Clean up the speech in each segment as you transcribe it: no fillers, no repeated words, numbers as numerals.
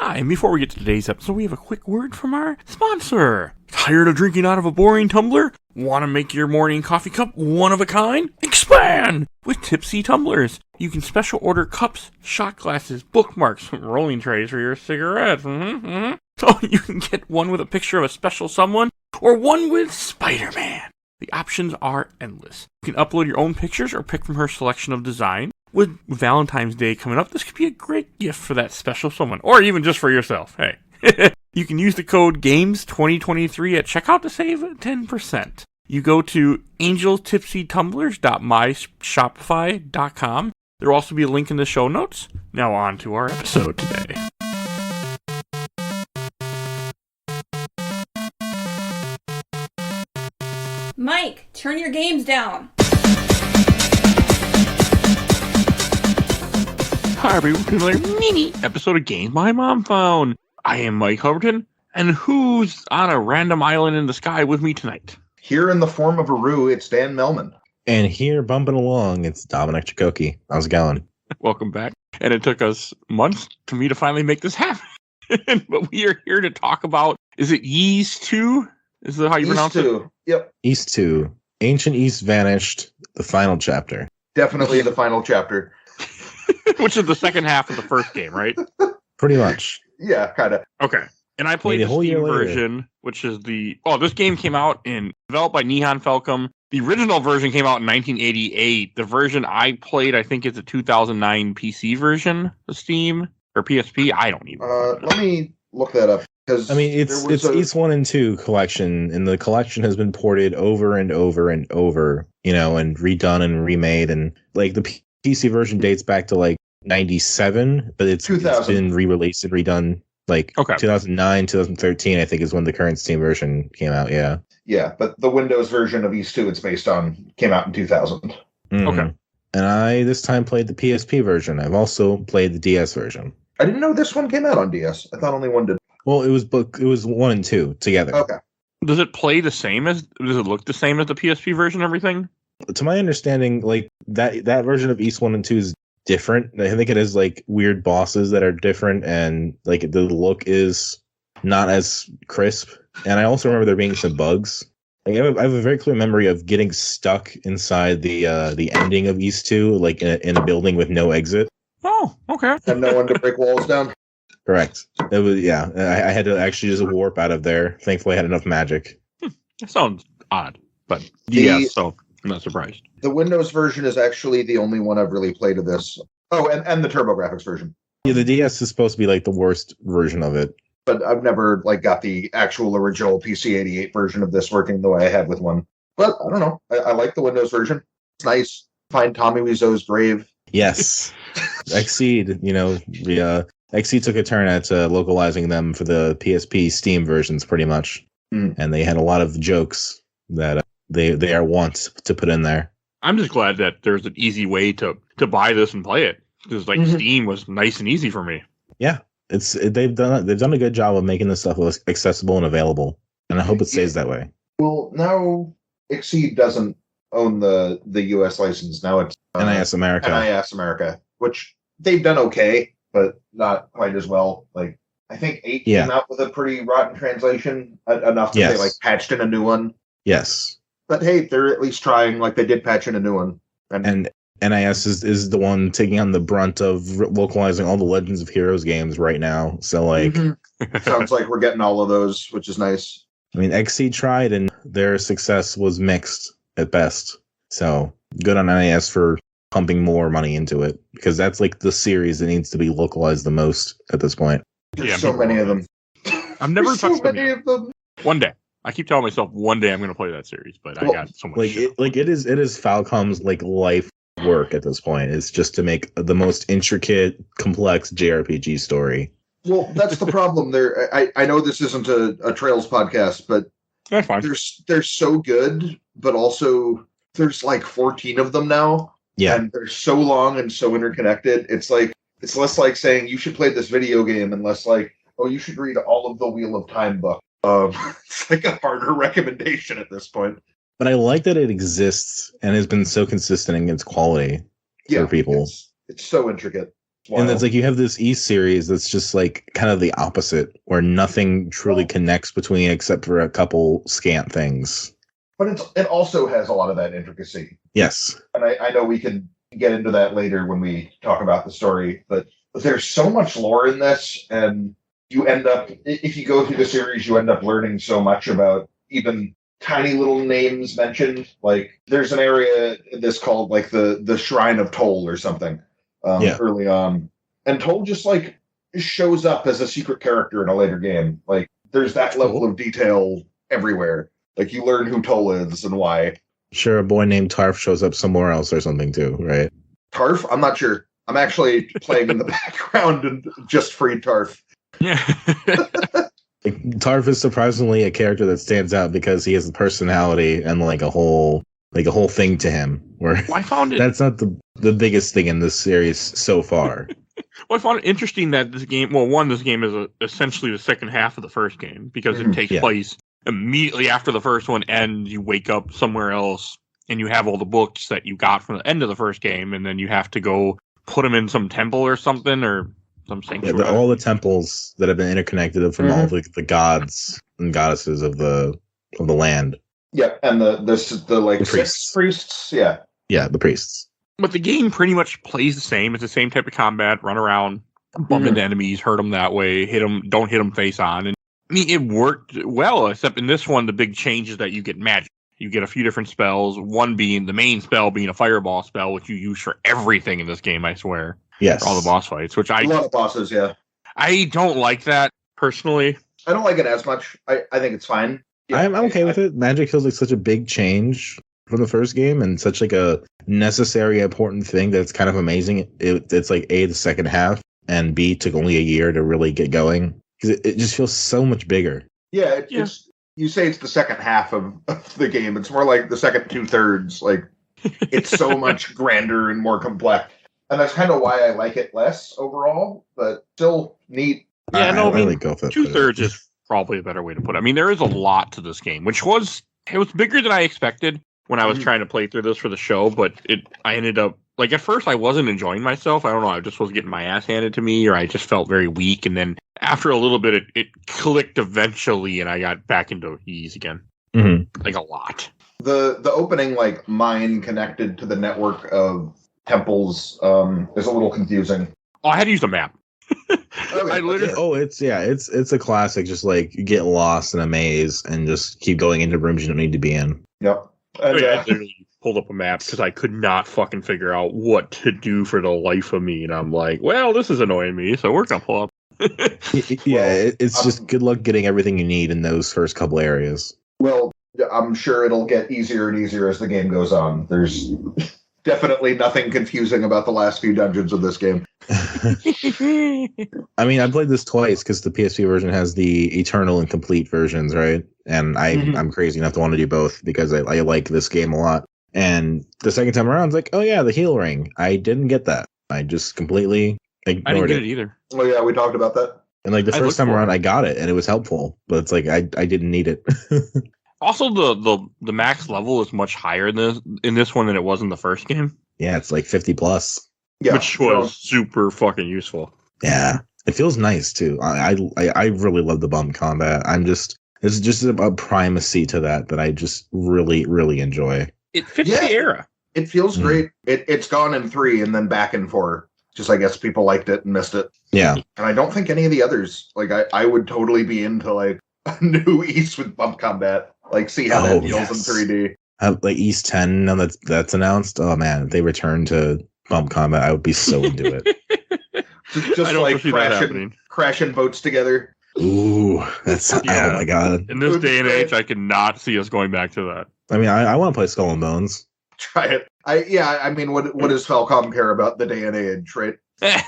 Hi, and before we get to today's episode, we have a quick word from our sponsor. Tired of drinking out of a boring tumbler? Want to make your morning coffee cup one of a kind? Expand with Tipsy Tumblers. You can special order cups, shot glasses, bookmarks, rolling trays for your cigarettes. So you can get one with a picture of a special someone or one with Spider-Man. The options are endless. You can upload your own pictures or pick from her selection of design. With Valentine's Day coming up, this could be a great gift for that special someone, or even just for yourself. Hey. You can use the code GAMES2023 at checkout to save 10%. You go to angelstipsytumblers.myshopify.com. There will also be a link in the show notes. Now on to our episode today. Mike, turn your games down. Hi everyone, to another mini episode of Games My Mom Found. I am Mike Albertin, and who's on a random island in the sky with me tonight? Here in the form of a roux, it's Dan Mellman. And here bumping along, it's Dominic Chichocki. How's it going? Welcome back. And it took us months for me to finally make this happen. But we are here to talk about, is it Ys 2? Is that how you pronounce it? Ys 2, yep. Ys 2. Ancient East Vanished, the final chapter. Definitely the final chapter. Which is the second half of the first game, right? Pretty much. Yeah, kind of. Okay. And I played the Steam version, which is this game came out developed by Nihon Falcom. The original version came out in 1988. The version I played, I think, is a 2009 PC version of Steam or PSP. I don't even know. Let me look that up. I mean, it's Ys 1 and 2 collection, and the collection has been ported over and over and over, and redone and remade, and like the PC version dates back to like 97, but it's been re-released and redone like 2009, 2013, I think is when the current Steam version came out. Yeah. Yeah, but the Windows version of Ys 2 it's based on came out in 2000. Mm-hmm. Okay. And I this time played the PSP version. I've also played the DS version. I didn't know this one came out on DS. I thought only one did. Well, it was 1 and 2 together. Okay. Does it look the same as the PSP version and everything? To my understanding, like that version of Ys 1 and 2 is different. I think it has like weird bosses that are different, and like the look is not as crisp. And I also remember there being some bugs. Like, I have a very clear memory of getting stuck inside the ending of Ys 2, like in a building with no exit. Oh, okay. And no one to break walls down. Correct. It was I had to actually just warp out of there. Thankfully, I had enough magic. That sounds odd, but so I'm not surprised. The Windows version is actually the only one I've really played of this. Oh, and the TurboGrafx version. Yeah, the DS is supposed to be like the worst version of it. But I've never got the actual original PC-88 version of this working the way I had with one. But I don't know. I like the Windows version. It's nice. Find Tommy Wiseau's grave. Yes. Xseed, Xseed took a turn at localizing them for the PSP Steam versions pretty much. And they had a lot of jokes that they are wont to put in there. I'm just glad that there's an easy way to buy this and play it. Because Steam was nice and easy for me. Yeah. They've done a good job of making this stuff accessible and available, and I hope it stays that way. Well, now Xseed doesn't own the US license. Now it's NIS America, which they've done okay, but not quite as well. Like I think 8 came out with a pretty rotten translation, enough to say patched in a new one. Yes, but hey, they're at least trying. Like they did patch in a new one, and NIS is the one taking on the brunt of localizing all the Legends of Heroes games right now. So, sounds like we're getting all of those, which is nice. I mean, Xseed tried, and their success was mixed at best. So, good on NIS for pumping more money into it, because that's like the series that needs to be localized the most at this point. There's so many of them. I've never touched so many of them. One day. I keep telling myself one day I'm going to play that series, but I got so much. It is Falcom's life work at this point is just to make the most intricate, complex JRPG story. Well, that's the problem there. I know this isn't a Trails podcast, but that's fine. They're so good, but also there's 14 of them now. Yeah. And they're so long and so interconnected. It's less like saying you should play this video game and less like, oh, you should read all of the Wheel of Time book. It's like a harder recommendation at this point. But I like that it exists and has been so consistent in its quality for people. It's so intricate. And it's like you have this East series that's just like kind of the opposite, where nothing truly connects between except for a couple scant things. But it also has a lot of that intricacy. Yes. And I know we can get into that later when we talk about the story, but there's so much lore in this, and you end up, if you go through the series, you end up learning so much about even tiny little names mentioned. Like, there's an area in this called, like, the Shrine of Toll or something early on. And Toll just, like, shows up as a secret character in a later game. Like, there's that level of detail everywhere. Like, you learn who Toll is and why. Sure, a boy named Tarf shows up somewhere else or something too, right? Tarf? I'm not sure. I'm actually playing in the background and just freed Tarf. Yeah. Tarf is surprisingly a character that stands out because he has a personality and like a whole thing to him. Where I found it. That's not the biggest thing in this series so far. Well, I found it interesting that this game. Well, this game is essentially the second half of the first game because it takes place immediately after the first one ends. You wake up somewhere else and you have all the books that you got from the end of the first game, and then you have to go put them in some temple or something or some sanctuary. Yeah, all the temples that have been interconnected from all the gods and goddesses of the land. Yeah, and the priests. Yeah. Yeah, the priests. But the game pretty much plays the same. It's the same type of combat. Run around, bump into enemies, hurt them that way, hit them, don't hit them face on. And I mean, it worked well, except in this one, the big change is that you get magic. You get a few different spells, one being the main spell being a fireball spell, which you use for everything in this game, I swear. Yes. For all the boss fights, which a lot of bosses, yeah. I don't like that, personally. I don't like it as much. I think it's fine. Yeah, I'm okay with it. Magic feels like such a big change from the first game and such like a necessary, important thing that's kind of amazing. It's like A, the second half, and B, took only a year to really get going. Because it just feels so much bigger. Yeah, it's you say it's the second half of the game. It's more like the second 2/3. Like, it's so much grander and more complex. And that's kind of why I like it less overall, but still neat. Yeah, I mean, really go for 2/3 is probably a better way to put it. I mean, there is a lot to this game, which was bigger than I expected when I was trying to play through this for the show, but I ended up, like, at first I wasn't enjoying myself. I don't know, I just was getting my ass handed to me, or I just felt very weak, and then after a little bit, it clicked eventually, and I got back into ease again. Mm-hmm. Like, a lot. The opening, like, mine connected to the network of temples is a little confusing. Oh, I had to use the map. Okay, I literally... it's a classic. Just like you get lost in a maze and just keep going into rooms you don't need to be in. Yep. I literally pulled up a map because I could not fucking figure out what to do for the life of me, and I'm like, well, this is annoying me, so we're gonna pull up. It's just good luck getting everything you need in those first couple areas. Well, I'm sure it'll get easier and easier as the game goes on. There's definitely nothing confusing about the last few dungeons of this game. I mean, I played this twice because the PSP version has the Eternal and Complete versions, right? And I'm crazy enough to want to do both because I like this game a lot. And the second time around, it's like, oh yeah, the heal ring. I didn't get that. I just completely ignored I didn't get it either. Oh yeah, we talked about that. And like the first time around, I got it and it was helpful, but it's like I didn't need it. Also, the max level is much higher in this one than it was in the first game. Yeah, it's like 50 plus. Yeah, which was super fucking useful. Yeah, it feels nice too. I really love the bump combat. It's just a primacy to that I just really, really enjoy. It fits the era. It feels great. It's gone in 3 and then back in 4. Just I guess people liked it and missed it. Yeah. And I don't think any of the others, like I would totally be into like a new East with bump combat. Like see how that feels in 3D. Like East 10 now that's announced. Oh man, if they return to bump combat, I would be so into it. just like crashing boats together. Ooh, that's oh my god. In this day and age, I cannot see us going back to that. I mean, I want to play Skull and Bones. Try it. I mean, what does Falcom care about the day and age, right? I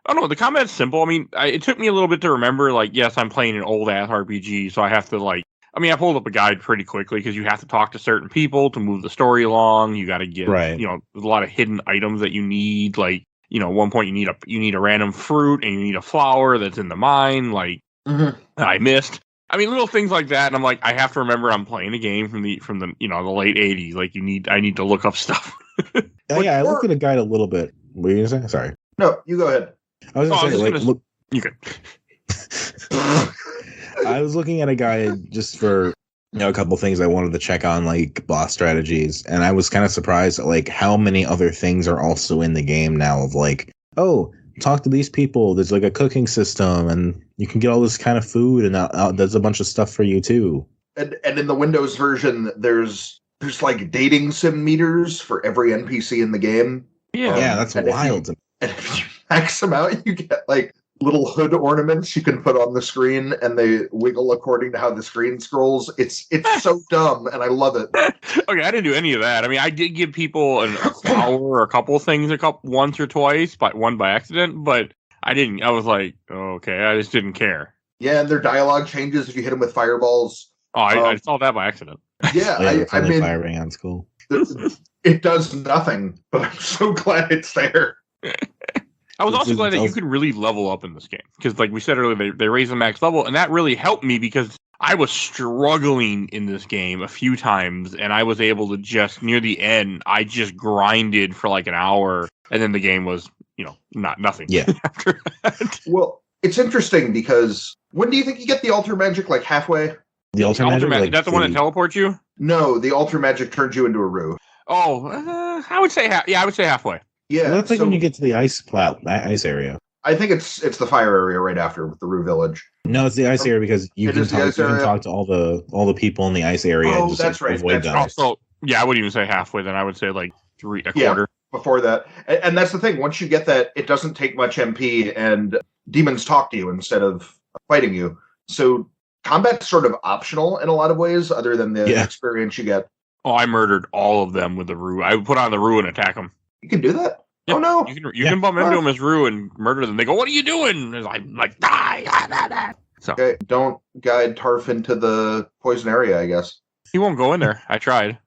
don't know. The combat's simple. I mean, it took me a little bit to remember, like, yes, I'm playing an old-ass RPG, so I have to, like, I pulled up a guide pretty quickly because you have to talk to certain people to move the story along. You got to get, there's a lot of hidden items that you need. Like, at one point you need a random fruit and you need a flower that's in the mine. Like, I missed. I mean, little things like that. And I'm like, I have to remember I'm playing a game from the the late 80s. Like, I need to look up stuff. I looked at a guide a little bit. What were you gonna say? Sorry. No, you go ahead. I was gonna say, like, look, You could. I was looking at a guide just for a couple things I wanted to check on, like boss strategies, and I was kind of surprised at like how many other things are also in the game now. Of like, oh, talk to these people. There's like a cooking system, and you can get all this kind of food, and there's a bunch of stuff for you too. And in the Windows version, there's like dating sim meters for every NPC in the game. Yeah, that's wild. And if you max them out, you get like little hood ornaments you can put on the screen, and they wiggle according to how the screen scrolls. It's so dumb, and I love it. Okay, I didn't do any of that. I mean, I did give people a flower or a couple things once or twice, but one by accident. But I didn't. I was like, oh, okay, I just didn't care. Yeah, and their dialogue changes if you hit them with fireballs. Oh, I saw that by accident. Yeah, I mean, firing on school. It does nothing, but I'm so glad it's there. I was also glad that you could really level up in this game because, like we said earlier, they raised the max level, and that really helped me because I was struggling in this game a few times, and I was able to just near the end, I just grinded for like an hour, and then the game was, nothing. Yeah. After that. Well, it's interesting because when do you think you get the altar magic? Like halfway? The altar magic, like, that's the one that teleports you? No, the altar magic turns you into a Rue. Oh, I would say I would say halfway. Yeah, that's like when you get to the ice area. I think it's the fire area right after with the Rue Village. No, it's the ice area because you can talk to all the people in the ice area. Oh, and just, that's right. Avoid them. So yeah, I wouldn't even say halfway. Then I would say like a quarter. Before that, and that's the thing. Once you get that, it doesn't take much MP, and demons talk to you instead of fighting you. So combat's sort of optional in a lot of ways, other than the experience you get. Oh, I murdered all of them with the Rue. I would put on the Rue and attack them. You can do that? Yeah, oh, no. You can bump into them as Rue and murder them. They go, what are you doing? And I'm like, die. So. Okay, don't guide Tarf into the poison area, I guess. He won't go in there. I tried.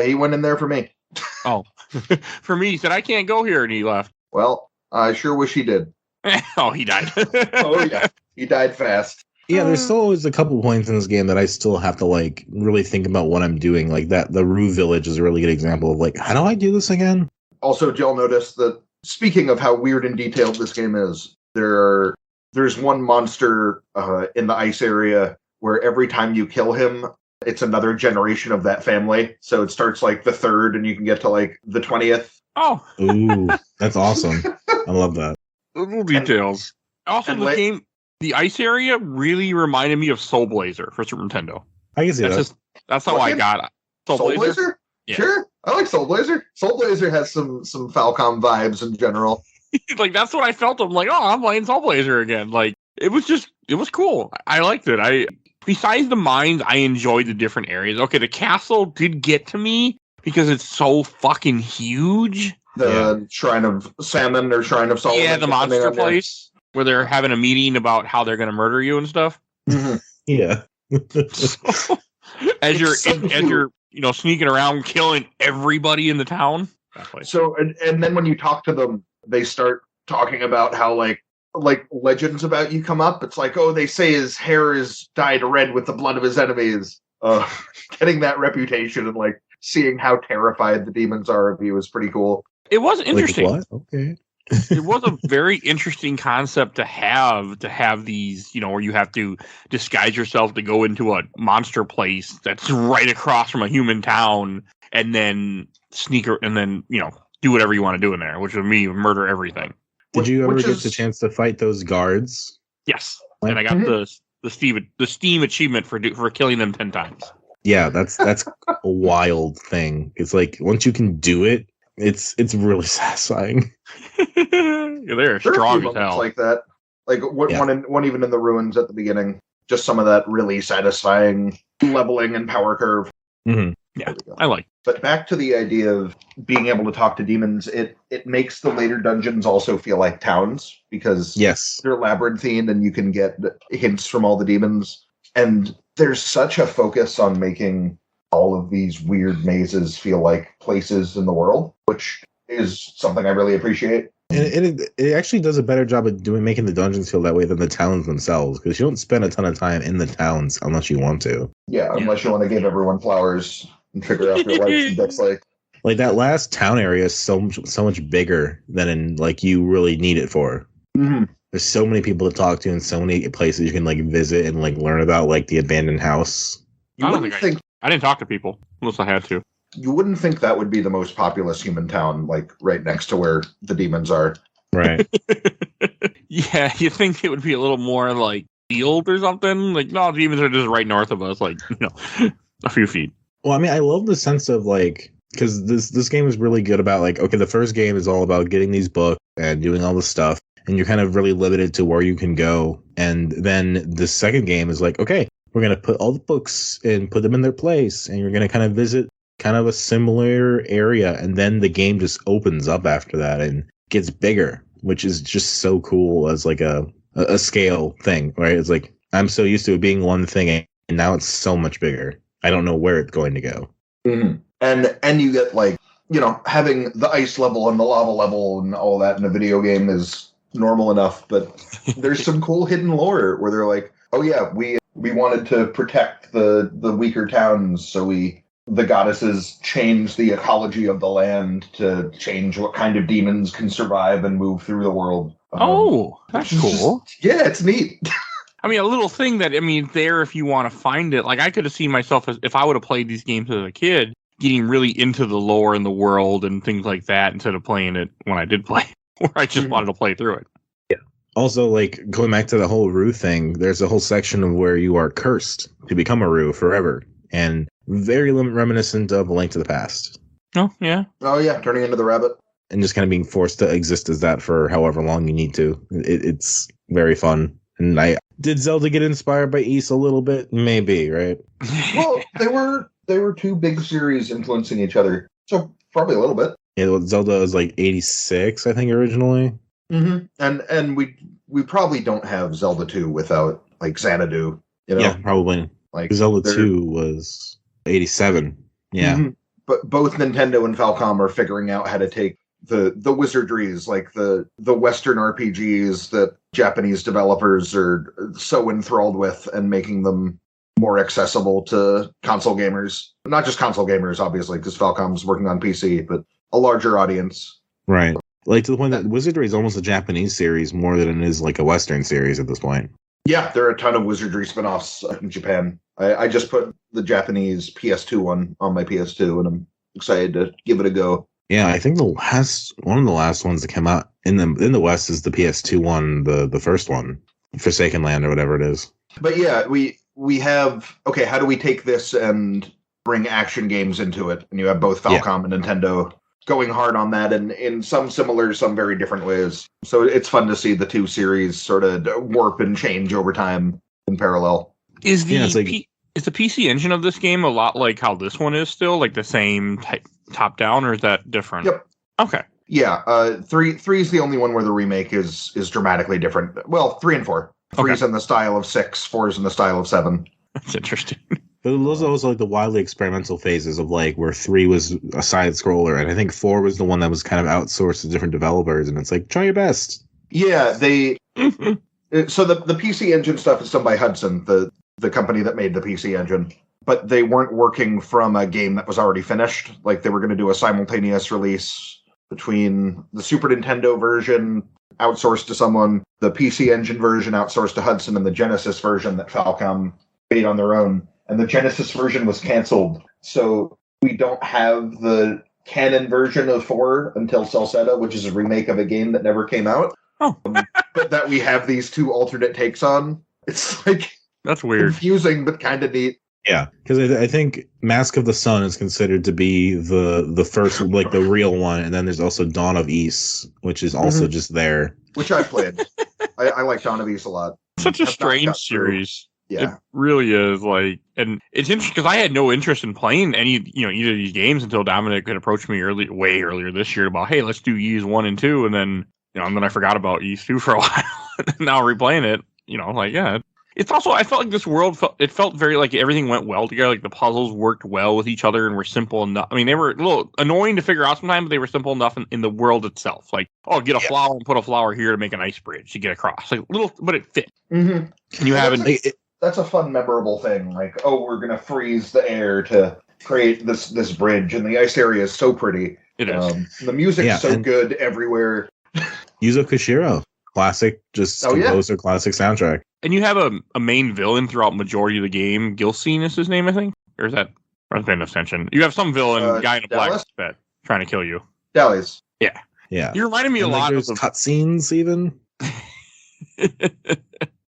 He went in there for me. Oh. For me, he said, I can't go here, and he left. Well, I sure wish he did. Oh, he died. Oh, yeah. He died fast. Yeah, there's still always a couple points in this game that I still have to like really think about what I'm doing. Like that, the Rue Village is a really good example of like, how do I do this again? Also, Jill noticed that speaking of how weird and detailed this game is, there's one monster in the ice area where every time you kill him, it's another generation of that family. So it starts like the 3rd, and you can get to like the 20th. Oh, ooh, that's awesome! I love that. Little details. Also, the game. The ice area really reminded me of Soul Blazer for Super Nintendo. I can see that. That's how I got it. Soul Blazer? Yeah. Sure. I like Soul Blazer. Soul Blazer has some Falcom vibes in general. Like, that's what I felt. I'm like, oh, I'm playing Soul Blazer again. Like, it was cool. I liked it. Besides the mines, I enjoyed the different areas. Okay, the castle did get to me because it's so fucking huge. The Shrine of Salmon or Shrine of Solomon. Yeah, the monster place. Where they're having a meeting about how they're going to murder you and stuff. Mm-hmm. Yeah. So, as you're sneaking around killing everybody in the town. So and then when you talk to them, they start talking about how like legends about you come up. It's like, oh, they say his hair is dyed red with the blood of his enemies. Getting that reputation and like seeing how terrified the demons are of you is pretty cool. It was interesting. Like, what? Okay. It was a very interesting concept to have these, where you have to disguise yourself to go into a monster place that's right across from a human town and then do whatever you want to do in there, which would mean murder everything. Did you ever get the chance to fight those guards? Yes. And I got the Steam achievement for killing them 10 times. Yeah, that's a wild thing. It's like once you can do it, it's really satisfying. They're strong as hell. Like that, like one even in the ruins at the beginning. Just some of that really satisfying leveling and power curve. Mm-hmm. Yeah, I like. But back to the idea of being able to talk to demons, it makes the later dungeons also feel like towns because they're labyrinthine and you can get hints from all the demons. And there's such a focus on making all of these weird mazes feel like places in the world, which is something I really appreciate. And it actually does a better job of making the dungeons feel that way than the towns themselves, because you don't spend a ton of time in the towns unless you want to. Yeah, unless you want to give everyone flowers and figure out their likes and dislikes. Like that last town area is so much bigger than in like you really need it for. Mm-hmm. There's so many people to talk to and so many places you can like visit and like learn about like the abandoned house. You wouldn't think I didn't talk to people unless I had to. you wouldn't think that would be the most populous human town, like right next to where the demons are. Right. Yeah, you think it would be a little more like field or something? Like, no, demons are just right north of us, like, a few feet. Well, I mean, I love the sense of like, because this game is really good about like, okay, the first game is all about getting these books and doing all this stuff, and you're kind of really limited to where you can go. And then the second game is like, okay, we're going to put all the books and put them in their place, and you're going to kind of visit kind of a similar area. And then the game just opens up after that and gets bigger, which is just so cool as like a scale thing, right? It's like, I'm so used to it being one thing, and now it's so much bigger. I don't know where it's going to go. Mm-hmm. And you get like, having the ice level and the lava level and all that in a video game is normal enough, but there's some cool hidden lore where they're like, oh yeah, we wanted to protect the weaker towns, so the goddesses changed the ecology of the land to change what kind of demons can survive and move through the world. That's cool. Yeah, it's neat. I mean, a little thing that, there if you want to find it. Like, I could have seen myself, as if I would have played these games as a kid, getting really into the lore and the world and things like that instead of playing it when I did play, where I just wanted to play through it. Yeah. Also, like, going back to the whole Rue thing, there's a whole section of where you are cursed to become a Rue forever. And very reminiscent of A Link to the Past. Oh, yeah. Oh, yeah, turning into the rabbit. And just kind of being forced to exist as that for however long you need to. It's very fun. And did Zelda get inspired by Ys a little bit? Maybe, right? Well, they were two big series influencing each other, so probably a little bit. Yeah, Zelda was like 86, I think, originally. Mm-hmm. And we probably don't have Zelda 2 without like Xanadu. Yeah, probably. Like Zelda 2 was 87. Yeah. Mm-hmm. But both Nintendo and Falcom are figuring out how to take the wizardries, like the Western RPGs that Japanese developers are so enthralled with, and making them more accessible to console gamers. Not just console gamers, obviously, because Falcom's working on PC, but a larger audience. Right. Like to the point that Wizardry is almost a Japanese series more than it is like a Western series at this point. Yeah, there are a ton of Wizardry spin-offs in Japan. I just put the Japanese PS2 one on my PS2, and I'm excited to give it a go. Yeah, I think one of the last ones that came out in the West is the PS2 one, the first one, Forsaken Land or whatever it is. But yeah, we have, okay, how do we take this and bring action games into it? And you have both Falcom and Nintendo going hard on that, and in some similar, some very different ways. So it's fun to see the two series sort of warp and change over time in parallel. Is the PC engine of this game a lot like how this one is still? Like the same type top down, or is that different? Yep. Okay. Yeah, three is the only one where the remake is dramatically different. Well, 3 and 4. 3's in the style of 6, 4's in the style of 7. That's interesting. But those are also like the wildly experimental phases of like where 3 was a side scroller, and I think 4 was the one that was kind of outsourced to different developers, and it's like, try your best. Yeah, they so the PC engine stuff is done by Hudson, the company that made the PC engine. But they weren't working from a game that was already finished. Like, they were going to do a simultaneous release between the Super Nintendo version outsourced to someone, the PC Engine version outsourced to Hudson, and the Genesis version that Falcom made on their own. And the Genesis version was canceled. So we don't have the canon version of 4 until Celceta, which is a remake of a game that never came out. Oh. But that we have these two alternate takes on. It's like... That's weird. Confusing, but kind of neat. Yeah, because I think Mask of the Sun is considered to be the first, like the real one, and then there's also Dawn of Ys, which is also just there. Which I played. I like Dawn of Ys a lot. Such a strange series. Yeah. It really is. Like, and it's interesting because I had no interest in playing either of these games until Dominic had approached me way earlier this year about, hey, let's do Ys 1 and 2, and then and then I forgot about Ys 2 for a while. Now replaying it, like, yeah. It's also, I felt like this world felt very like everything went well together. Like the puzzles worked well with each other and were simple enough. I mean, they were a little annoying to figure out sometimes, but they were simple enough in the world itself. Like, get a flower and put a flower here to make an ice bridge to get across. Like but it fit. Mm-hmm. And you haven't. That's a fun, memorable thing. Like, we're gonna freeze the air to create this bridge, and the ice area is so pretty. It is. The music's so good everywhere. Yuzo Koshiro, classic, composer, classic soundtrack. And you have a main villain throughout majority of the game. Gilsine is his name, I think, or is that? I was paying attention. You have some villain guy in a black suit trying to kill you. Dallas. Yeah. Yeah. You reminded me a lot of the cutscenes, even.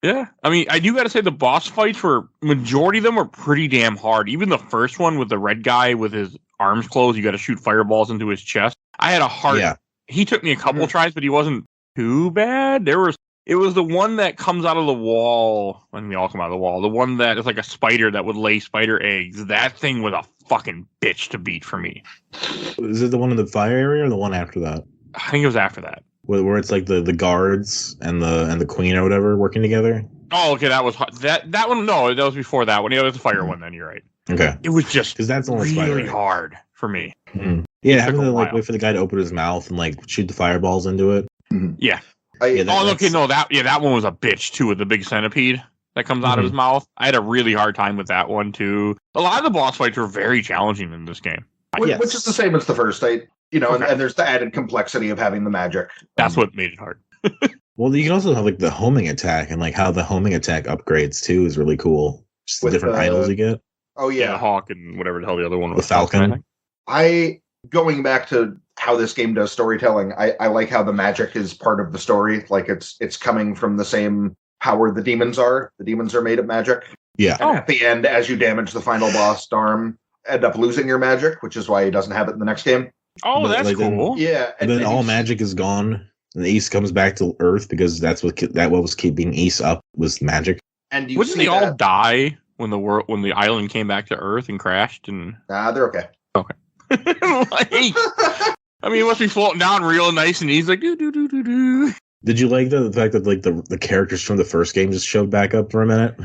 Yeah, I mean, I do got to say the boss fights majority of them were pretty damn hard. Even the first one with the red guy with his arms closed, you got to shoot fireballs into his chest. I had a hard. Yeah. He took me a couple tries, but he wasn't too bad. It was the one that comes out of the wall. I think they all come out of the wall. The one that is like a spider that would lay spider eggs. That thing was a fucking bitch to beat for me. Is it the one in the fire area or the one after that? I think it was after that. Where it's like the guards and the queen or whatever working together. Oh, okay, that was that one. No, that was before that one. Yeah, it was the fire one. Then you're right. Okay, it was just because that's really hard for me. Mm-hmm. Yeah, having to wait for the guy to open his mouth and shoot the fireballs into it. Mm-hmm. Yeah. That one was a bitch too with the big centipede that comes out of his mouth. I had a really hard time with that one too. A lot of the boss fights were very challenging in this game. Which is the same as the first. And there's the added complexity of having the magic. That's what made it hard. Well, you can also have the homing attack, and how the homing attack upgrades too is really cool. Just the different idols you get. Oh yeah, the hawk and whatever the hell the other one was. The falcon. Going back to how this game does storytelling, I like how the magic is part of the story. Like it's coming from the same power the demons are. The demons are made of magic. Yeah. And at the end, as you damage the final boss, Darm end up losing your magic, which is why he doesn't have it in the next game. Oh, that's cool. Yeah. And then all magic is gone, and the East comes back to Earth because what was keeping East up was magic. And wouldn't they all die when the island came back to Earth and crashed? And they're okay. Okay. I mean, it must be floating down real nice and easy, like do do do do do. Did you like the fact that the characters from the first game just showed back up for a minute?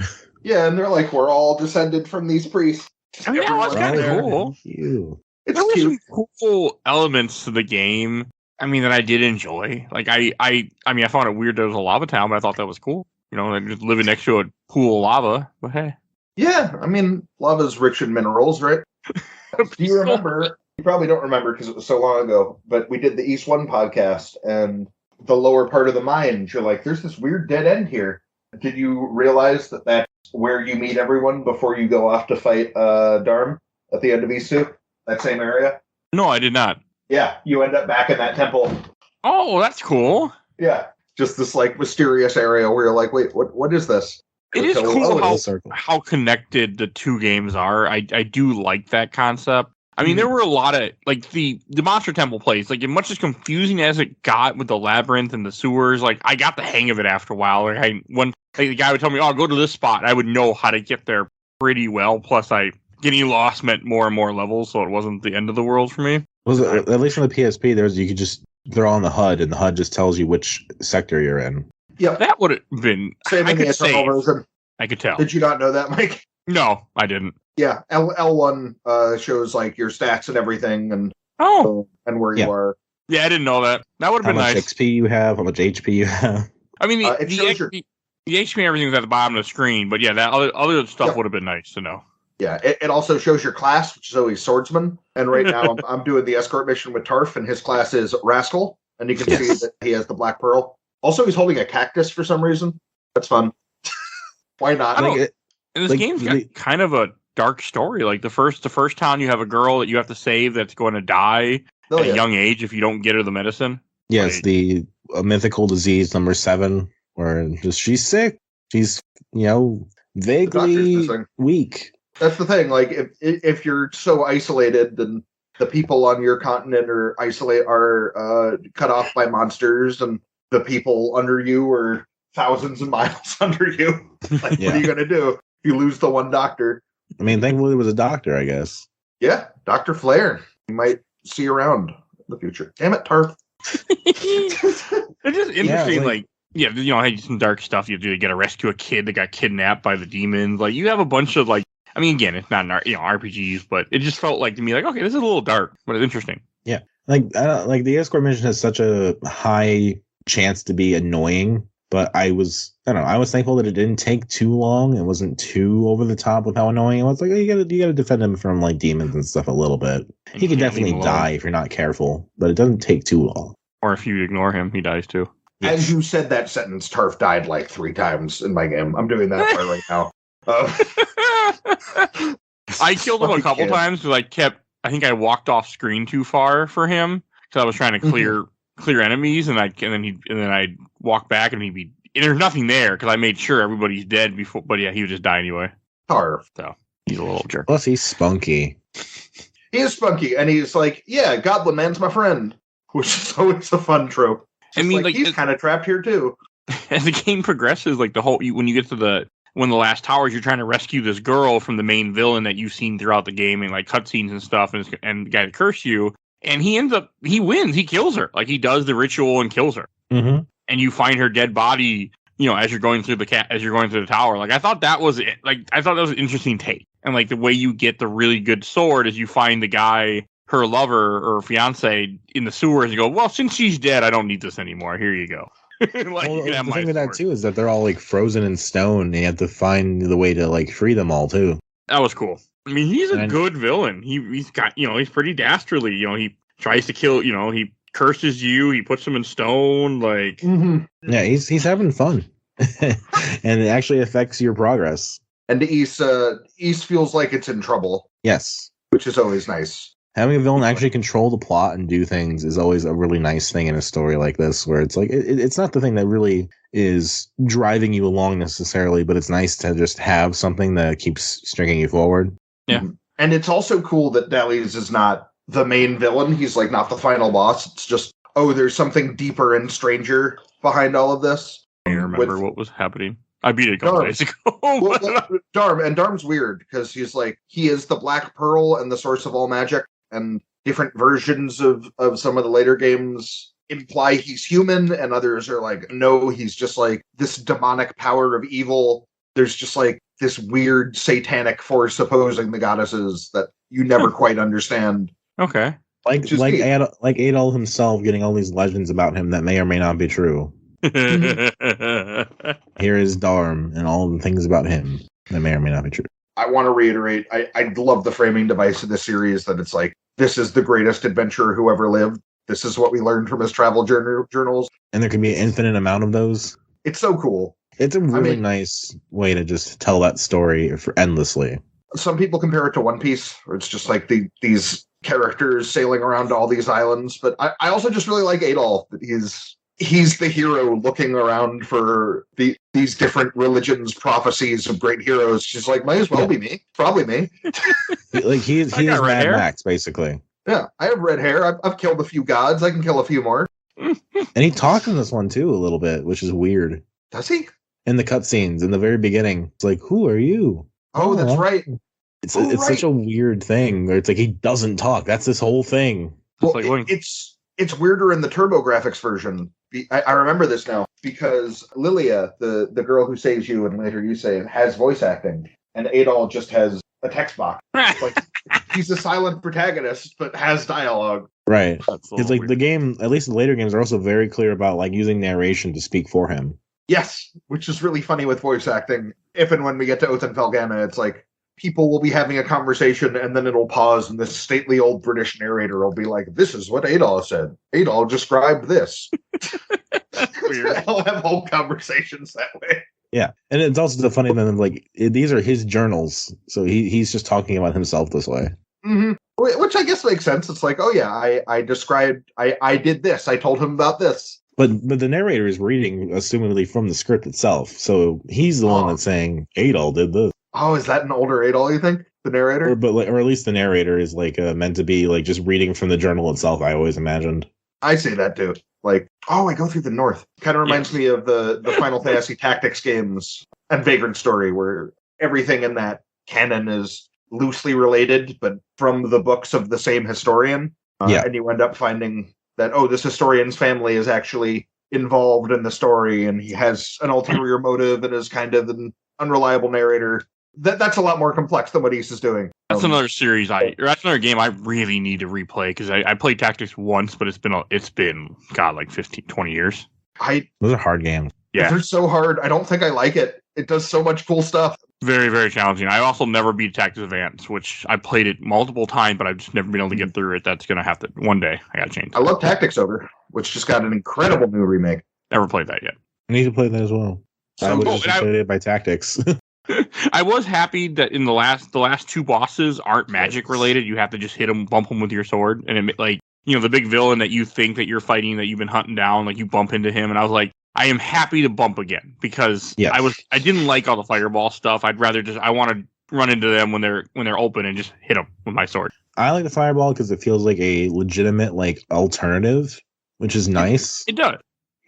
Yeah, and they're like, we're all descended from these priests. I mean, that was kind of cool. There were some cool elements to the game. I mean, that I did enjoy. Like, I found it weird there was a lava town, but I thought that was cool. You know, just living next to a pool of lava. But hey. Yeah, I mean, lava's rich in minerals, right? Do you remember? You probably don't remember because it was so long ago, but we did the East 1 podcast, and the lower part of the mine, you're like, there's this weird dead end here. Did you realize that that's where you meet everyone before you go off to fight Darm at the end of East 2? That same area? No, I did not. Yeah, you end up back in that temple. Oh, that's cool. Yeah, just this mysterious area where you're like, wait, what is this? It is cool how connected the two games are. I do like that concept. I mean, there were a lot of the Monster Temple place. Like, as much as confusing as it got with the labyrinth and the sewers, I got the hang of it after a while. The guy would tell me, "Oh, go to this spot." I would know how to get there pretty well. Plus, getting lost meant more and more levels, so it wasn't the end of the world for me. Was it, at least from the PSP, you could just throw on the HUD, and the HUD just tells you which sector you're in. Yeah, that would have been. Same in the Eternal version. I could tell. Did you not know that, Mike? No, I didn't. Yeah, L1 shows your stats and everything, and where you are. Yeah, I didn't know that. That would have been nice. How much XP you have, how much HP you have. I mean, the HP and everything was at the bottom of the screen, but yeah, that other stuff would have been nice to know. Yeah, it also shows your class, which is always swordsman. And right now, I'm doing the escort mission with Tarf, and his class is Rascal, and you can see that he has the Black Pearl. Also, he's holding a cactus for some reason. That's fun. Why not? And this game's got kind of a dark story. Like the first town, you have a girl that you have to save that's going to die at a young age if you don't get her the medicine. Yes, the mythical disease number 7, where she's sick. She's vaguely weak. That's the thing. Like if you're so isolated, then the people on your continent are cut off by monsters, and the people under you are thousands of miles under you. What are you gonna do if you lose the one doctor? I mean, thankfully it was a doctor, I guess. Yeah, Dr. Flair. You might see around in the future. Damn it, Tarth. It's just interesting, hey, some dark stuff you do to get to rescue a kid that got kidnapped by the demons. Like, you have a bunch of, I mean, again, it's not RPGs, but it just felt to me okay, this is a little dark, but it's interesting. Yeah. The escort mission has such a high chance to be annoying But I was thankful that it didn't take too long. It wasn't too over the top with how annoying it was. Like, you gotta defend him from like demons and stuff a little bit. And He you can can't leave definitely him die alone. if you're not careful, but it doesn't take too long. Or if you ignore him, he dies too. As you said that sentence, Tarf died like 3 times in my game. I'm doing that part right now. I killed him a couple Kid. times because I think I walked off screen too far for him because I was trying to clear enemies, and then I'd walk back and and there's nothing there because I made sure everybody's dead before. But yeah, he would just die anyway. Tarf. So he's a little jerk. Plus, he's spunky. He is spunky, and he's like, yeah, Goblin Man's my friend, which is always a fun trope. I mean, like he's kind of trapped here too. As the game progresses, like when you get to one of the last towers, you're trying to rescue this girl from the main villain that you've seen throughout the game and like cutscenes and stuff, and the guy that cursed you, and he wins, he kills her, like he does the ritual and kills her, Mm-hmm. and you find her dead body, as you're going through the tower. Like I thought that was an interesting take, and like the way you get the really good sword is you find the guy, her lover or fiance, in the sewers, and you go, well, since she's dead, I don't need this anymore. Here you go. Like, Well, you can have the my thing with that sword. too is that they're all like frozen in stone, and you have to find the way to like free them all too. That was cool. I mean, he's a And- good villain. He's got, he's pretty dastardly. He tries to kill, he curses you, he puts them in stone, like. Mm-hmm. Yeah, he's having fun, and it actually affects your progress. And East feels like it's in trouble, Yes, which is always nice. having a villain actually control the plot and do things is always a really nice thing in a story like this, where it's like it's not the thing that really is driving you along necessarily, but it's nice to just have something that keeps stringing you forward. Yeah. And it's also cool that Dallies is not the main villain. He's like not the final boss. It's just, there's something deeper and stranger behind all of this. I don't remember what was happening. I beat it a couple Darm. days ago. Well, Darm's weird because he is the Black Pearl and the source of all magic, and different versions of some of the later games imply he's human, and others are like, no, he's just like this demonic power of evil. There's just like this weird satanic force opposing the goddesses that you never quite understand. Okay. Like Adol himself getting all these legends about him that may or may not be true. Here is Darm and all the things about him that may or may not be true. I want to reiterate, I love the framing device of the series, that it's like, this is the greatest adventurer who ever lived. This is what we learned from his travel journals. And there can be an infinite amount of those. It's so cool. It's a really nice way to just tell that story for endlessly. Some people compare it to One Piece, where it's just like these characters sailing around all these islands. But I also just really like Adol, that he's the hero looking around for these different religions, prophecies of great heroes. She's like, might as well be me. Probably me. Like he is red Mad hair. Max, basically. Yeah, I have red hair. I've killed a few gods. I can kill a few more. And he talks in this one too a little bit, which is weird. Does he? In the cutscenes, in the very beginning, it's like, who are you? Oh, that's right. It's right. such a weird thing where it's like he doesn't talk. That's this whole thing. Well, like, wait. it's weirder in the TurboGrafx version. I remember this now because Lilia, the girl who saves you and later you save, has voice acting, and Adol just has a text box. It's like he's a silent protagonist but has dialogue. Right. That's a It's little like weird. the game, at least the later games, are also very clear about like using narration to speak for him. Yes, which is really funny with voice acting. If and when we get to Othan Felgana, it's like people will be having a conversation and then it'll pause and this stately old British narrator will be like, this is what Adol said. Adol described this. Weird. I'll have whole conversations that way. Yeah. And it's also the funny thing, like, these are his journals. So he's just talking about himself this way. Mm-hmm. Which I guess makes sense. It's like, oh yeah, I described, I did this. I told him about this. But the narrator is reading, assumedly, from the script itself. So he's the one that's saying, Adol did this. Oh, is that an older Adol, you think? The narrator? Or at least the narrator is like meant to be like just reading from the journal itself, I always imagined. I say that too. Like, I go through the North. Kind of reminds me of the Final Fantasy Tactics games and Vagrant Story, where everything in that canon is loosely related, but from the books of the same historian. And you end up finding that, this historian's family is actually involved in the story, and he has an ulterior motive and is kind of an unreliable narrator. That's a lot more complex than what East is doing. That's another series that's another game I really need to replay because I played Tactics once, but it's been like 15, 20 years. Those are hard games. Yeah. They're so hard. I don't think I like it. It does so much cool stuff. Very, very challenging. I also never beat Tactics Advance, which I played it multiple times, but I've just never been able to get through it. That's going to have to, one day, I got to change. I love Tactics Ogre, which just got an incredible new remake. Never played that yet. I need to play that as well. I was just intimidated by tactics. I was happy that in the last two bosses aren't magic related. You have to just hit them, bump them with your sword, and it, like, you know, the big villain that you think that you're fighting, that you've been hunting down, like you bump into him, and I was like, I am happy to bump again because I didn't like all the fireball stuff. I'd rather I want to run into them when they're open and just hit them with my sword. I like the fireball because it feels like a legitimate like alternative, which is nice. It does.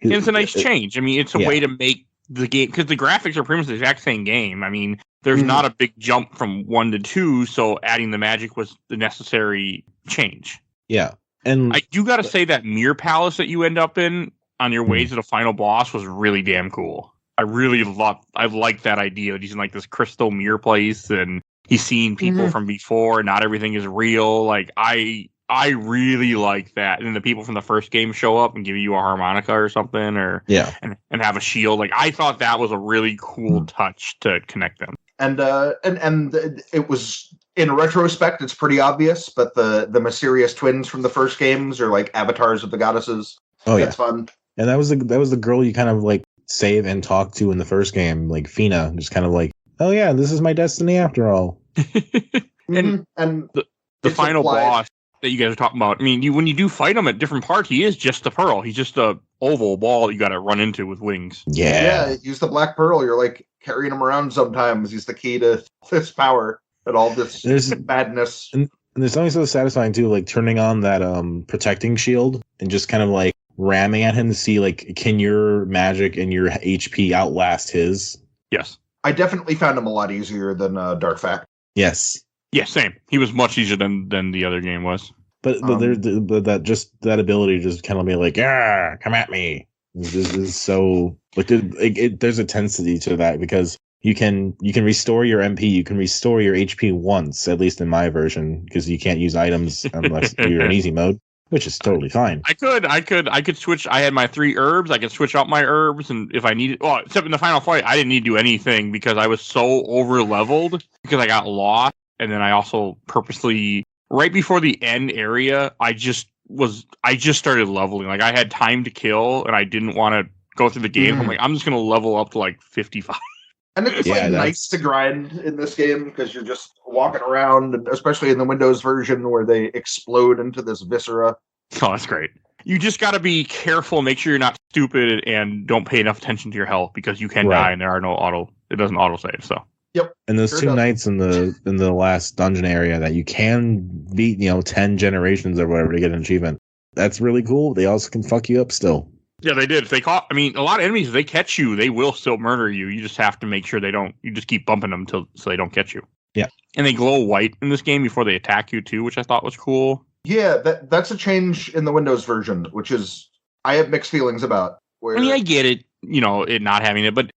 And it's a nice change. I mean, it's a way to make the game, because the graphics are pretty much the exact same game. I mean, there's not a big jump from 1 to 2, so adding the magic was the necessary change. Yeah. And I do got to say that mirror palace that you end up in on your way to the final boss was really damn cool. I like that idea that he's in like this crystal mirror place and he's seeing people from before and not everything is real. Like I really like that. And then the people from the first game show up and give you a harmonica or something and have a shield. Like I thought that was a really cool touch to connect them. And it was, in retrospect, it's pretty obvious, but the mysterious twins from the first games are like avatars of the goddesses. Oh, That's fun. And that was the girl you kind of like save and talk to in the first game, like Fina, just kind of like, oh yeah, this is my destiny after all. and the final boss that you guys are talking about, I mean, when you do fight him at different parts, he is just a pearl. He's just a oval ball you got to run into with wings. Yeah, use the black pearl. You're like carrying him around sometimes. He's the key to this power and all this badness. And there's something so satisfying too, like turning on that protecting shield and just kind of like ramming at him to see like, can your magic and your HP outlast his? Yes. I definitely found him a lot easier than Dark Fact. Yes. Yeah, same. He was much easier than the other game was. But that ability to just kind of be like, yeah, come at me. This is so like there's a intensity to that because you can restore your MP, you can restore your HP once, at least in my version, because you can't use items unless you're in easy mode, which is totally fine. I could switch. I had my 3 herbs. I could switch out my herbs, and if I needed, well, except in the final fight, I didn't need to do anything because I was so over leveled because I got lost, and then I also purposely right before the end area, I just started leveling. Like I had time to kill, and I didn't want to go through the game. I'm like, I'm just gonna level up to like 55. And it's nice to grind in this game because you're just walking around, especially in the Windows version where they explode into this viscera. Oh, that's great. You just got to be careful, make sure you're not stupid, and don't pay enough attention to your health because you can die and there are it doesn't auto save. So. Yep. And those 2 nights in the last dungeon area that you can beat, 10 generations or whatever to get an achievement. That's really cool. They also can fuck you up still. Yeah, they did. If they caught, I mean, a lot of enemies, if they catch you, they will still murder you. You just have to make sure you just keep bumping them so they don't catch you. Yeah. And they glow white in this game before they attack you too, which I thought was cool. Yeah, that's a change in the Windows version, which is, I have mixed feelings about. I mean, I get it, it not having it, but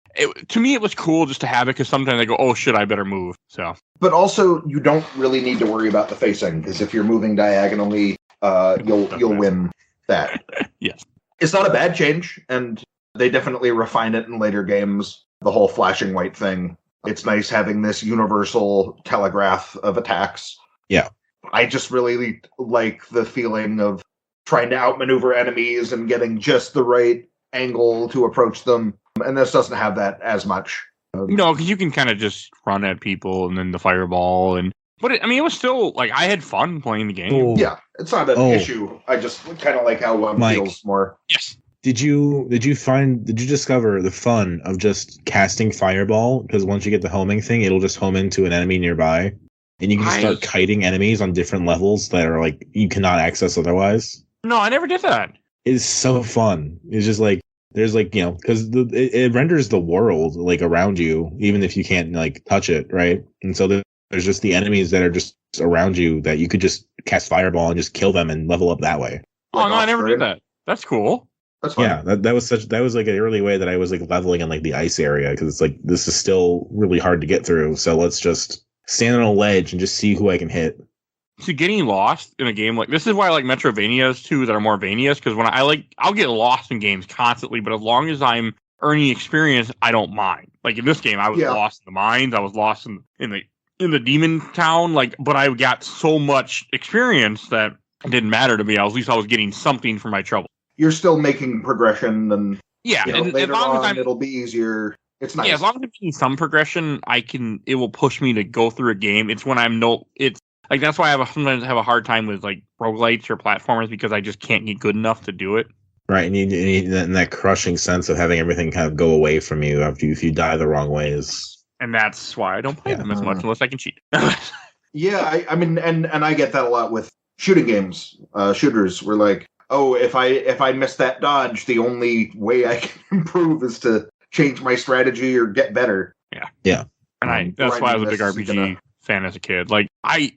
to me, it was cool just to have it because sometimes I go, oh shit, I better move. So. But also, you don't really need to worry about the facing because if you're moving diagonally, you'll win that. Yes. It's not a bad change, and they definitely refine it in later games. The whole flashing white thing. It's nice having this universal telegraph of attacks. Yeah. I just really like the feeling of trying to outmaneuver enemies and getting just the right angle to approach them. And this doesn't have that as much. No, because you can kind of just run at people and then the fireball. But it was still, like, I had fun playing the game. Oh. Yeah, it's not an issue. I just kind of like how one feels more. Yes. Did you discover the fun of just casting fireball? Because once you get the homing thing, it'll just home into an enemy nearby. And you can just start kiting enemies on different levels that are, like, you cannot access otherwise. No, I never did that. It's so fun. It's just, like, there's, like, because it renders the world, like, around you, even if you can't, like, touch it, right? And so there's just the enemies that are just around you that you could just cast fireball and just kill them and level up that way. Oh, no, I never did that. That's cool. That's fun. Yeah, that was like an early way that I was like leveling in like the ice area because it's like this is still really hard to get through. So let's just stand on a ledge and just see who I can hit. So getting lost in a game like this is why I like Metrovanias too that are more Vanias because when I'll get lost in games constantly, but as long as I'm earning experience, I don't mind. Like in this game, I was Yeah. lost in the mines. I was lost in the demon town. Like, but I got so much experience that it didn't matter to me. At least I was getting something for my trouble. You're still making progression, and Yeah, you know, and later as long as on I'm it'll be easier. It's nice. yeah, as long as I'm making some progression, it will push me to go through a game. It's when it's like that's why sometimes have a hard time with like roguelites or platformers because I just can't get good enough to do it. Right, and you need that crushing sense of having everything kind of go away from you if you die the wrong ways. And that's why I don't play them as much unless I can cheat. Yeah, I mean, and I get that a lot with shooting games. Shooters were like, oh, if I miss that dodge, the only way I can improve is to change my strategy or get better. Yeah. And that's why I was a big RPG fan as a kid. Like as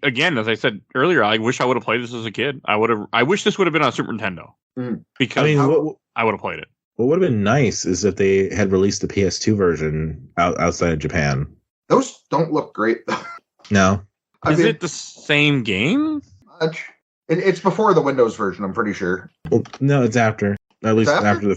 I said earlier, I wish I would have played this as a kid. I wish this would have been on Super Nintendo because I would have played it. What would have been nice is if they had released the PS2 version outside of Japan. Those don't look great. No. Is it the same game? It's before the Windows version, I'm pretty sure. Well, no, it's after. At least after the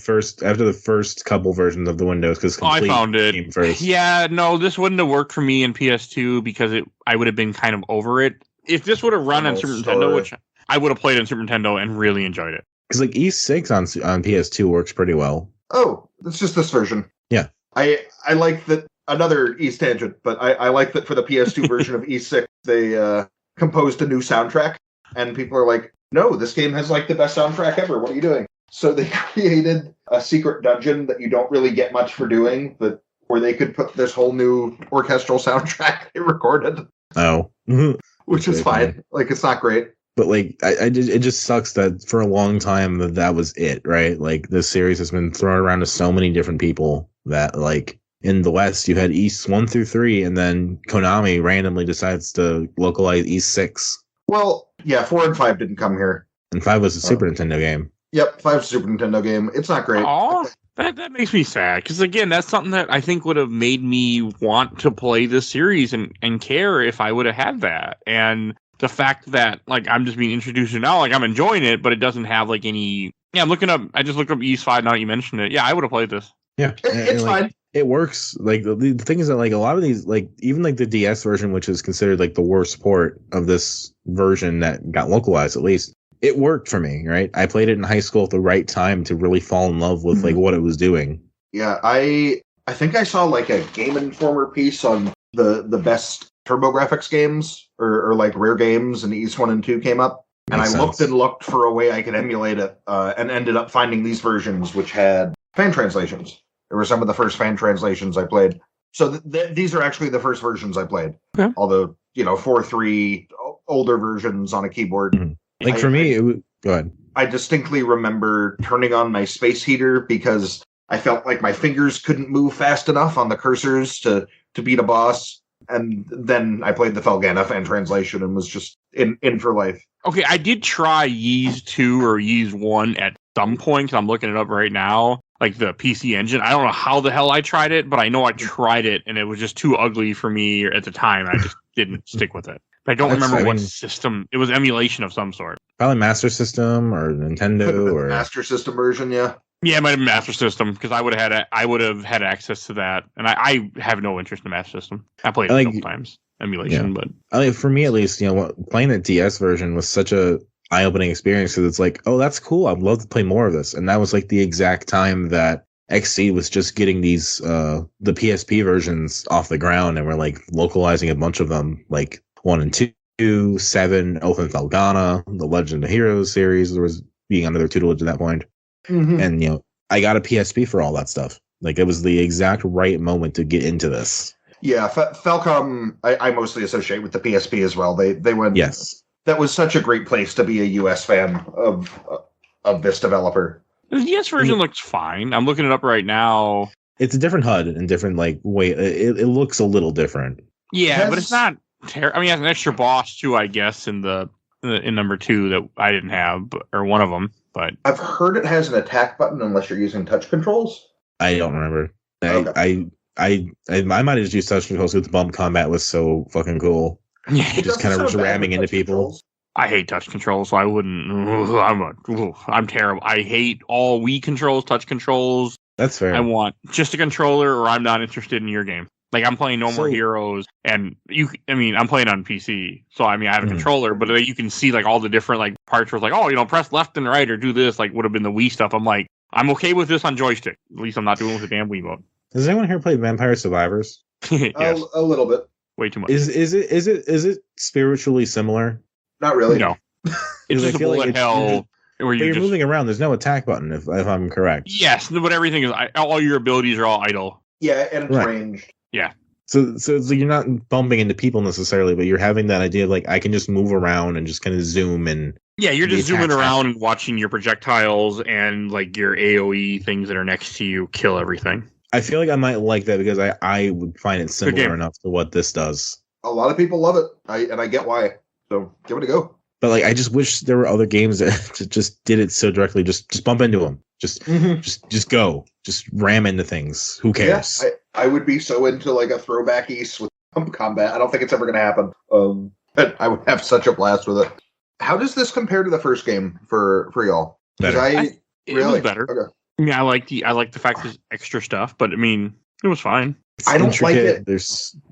first couple versions of the Windows, because I found it. Came first. Yeah, no, this wouldn't have worked for me in PS2 because I would have been kind of over it. If this would have run on Super Nintendo, which I would have played on Super Nintendo and really enjoyed it. Because like E6 on PS2 works pretty well. Oh, it's just this version. Yeah, I like that. Another East tangent, but I like that for the PS2 version of E6, they composed a new soundtrack, and people are like, "No, this game has like the best soundtrack ever. What are you doing?" So they created a secret dungeon that you don't really get much for doing, but where they could put this whole new orchestral soundtrack they recorded. Oh, which is fine. Like, it's not great. But like, it just sucks that for a long time that was it, right? Like, this series has been thrown around to so many different people that, like, in the West, you had East 1 through 3, and then Konami randomly decides to localize East 6. Well, yeah, 4 and 5 didn't come here. And 5 was a Super Nintendo game. Yep, 5's a Super Nintendo game. It's not great. Aw, that makes me sad, because again, that's something that I think would have made me want to play this series and care if I would have had that. And the fact that, like, I'm just being introduced to now, like, I'm enjoying it, but it doesn't have, like, any... Yeah, I just looked up East 5 now that you mentioned it. Yeah, I would have played this. Yeah. It's fine. It works. Like, the thing is that, like, a lot of these, like, even, like, the DS version, which is considered, like, the worst port of this version that got localized, at least, it worked for me, right? I played it in high school at the right time to really fall in love with, like, what it was doing. Yeah, I think I saw, like, a Game Informer piece on the best TurboGrafx games, or like, rare games, and East 1 and 2 came up. And I looked for a way I could emulate it, and ended up finding these versions, which had fan translations. There were some of the first fan translations I played. So these are actually the first versions I played. Okay. Although, 4.3 older versions on a keyboard. Mm-hmm. Like, for me, go ahead. I distinctly remember turning on my space heater because I felt like my fingers couldn't move fast enough on the cursors to beat a boss. And then I played the Felgana fan translation and was just in for life. Okay, I did try Ys 2 or Ys 1 at some point, 'cause I'm looking it up right now. Like the PC Engine. I don't know how the hell I tried it, but I know I tried it, and it was just too ugly for me at the time. I just didn't stick with it. But I don't remember what system. It was emulation of some sort. Probably Master System or Nintendo or Master System version, yeah. Yeah, it might have been Master System, because I would have had access to that, and I have no interest in Master System. I played it a couple times, emulation, but for me at least, playing the DS version was such a eye-opening experience, because it's like, oh, that's cool. I'd love to play more of this. And that was like the exact time that XC was just getting these the PSP versions off the ground, and we're like localizing a bunch of them, like 1 and 2, 7, Open Felgana, the Legend of Heroes series. There was being under their tutelage at that point. Mm-hmm. And I got a PSP for all that stuff. Like, it was the exact right moment to get into this. Yeah, Falcom I mostly associate with the PSP as well. They went. Yes. That was such a great place to be a US fan of this developer. The DS version looks fine. I'm looking it up right now. It's a different HUD and different, like, way. It looks a little different. Yeah, but it's not terrible. I mean, it has an extra boss too, I guess, in number 2 that I didn't have, or one of them. But I've heard it has an attack button unless you're using touch controls. I don't remember. Okay. I might have just used touch controls because the bump combat was so fucking cool. Yeah, just kind of ramming into people. Controls. I hate touch controls, so I wouldn't. I'm terrible. I hate all Wii controls, touch controls. That's fair. I want just a controller, or I'm not interested in your game. Like, I'm playing No More Heroes, and I'm playing on PC, so I have a controller, but you can see like all the different like parts where it's like, oh, press left and right or do this, like would have been the Wii stuff. I'm like, I'm okay with this on joystick. At least I'm not doing it with the damn Wiimote. Has anyone here played Vampire Survivors? Yes. A little bit. Way too much. Is it spiritually similar? Not really. No. It's just a bullet hell where you're moving around. There's no attack button, if I'm correct. Yes, but everything is all your abilities are all idle. Yeah, and it's ranged. Yeah. So it's like you're not bumping into people necessarily, but you're having that idea of like I can just move around and just kind of zoom and you're just zooming around and watching your projectiles and like your AoE things that are next to you kill everything. I feel like I might like that because I would find it similar enough to what this does. A lot of people love it, I get why. So give it a go. But like I just wish there were other games that just did it so directly. Just bump into them. Just go. Just ram into things. Who cares? Yeah, I would be so into like a throwback East with combat. I don't think it's ever going to happen. But I would have such a blast with it. How does this compare to the first game for y'all? Better. It was better. Okay. I like the fact there's extra stuff, but it was fine. I don't like it.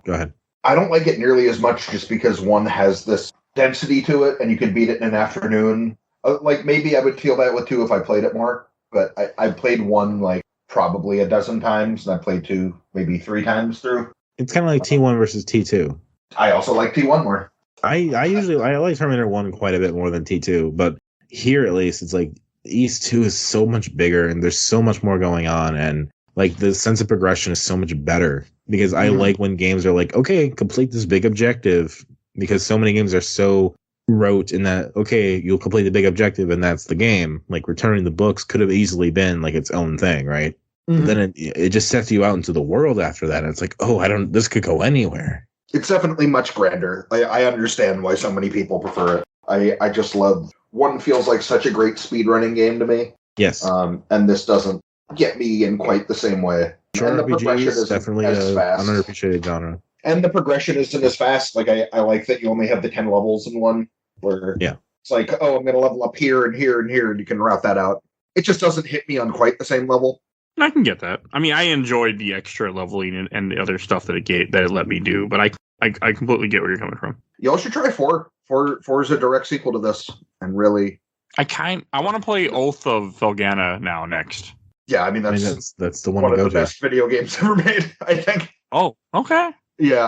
Go ahead. I don't like it nearly as much just because one has this density to it, and you can beat it in an afternoon. Like maybe I would feel that with 2 if I played it more, but I played 1 like probably a dozen times, and I played 2 maybe 3 times through. It's kind of like T1 versus T2. I also like T1 more. I like Terminator 1 quite a bit more than T2, but here at least it's like East 2 is so much bigger and there's so much more going on, and like the sense of progression is so much better because I like when games are like, okay, complete this big objective, because so many games are so rote in that, okay, you'll complete the big objective and that's the game. Like returning the books could have easily been like its own thing, right? But then it just sets you out into the world after that, and it's like, oh, this could go anywhere. It's definitely much grander. I understand why so many people prefer it. I just love 1 feels like such a great speedrunning game to me. Yes. And this doesn't get me in quite the same way. Short and the RPG progression is definitely an underappreciated genre. And the progression isn't as fast. Like I like that you only have the 10 levels in one, where it's like, oh, I'm going to level up here and here and here, and you can route that out. It just doesn't hit me on quite the same level. I can get that. I enjoyed the extra leveling and the other stuff that it let me do, but I completely get where you're coming from. Y'all should try 4. 4 is a direct sequel to this, and really, I want to play Oath of Felghana now next. Yeah, that's the one of to the go best video games ever made, I think. Oh, okay. Yeah,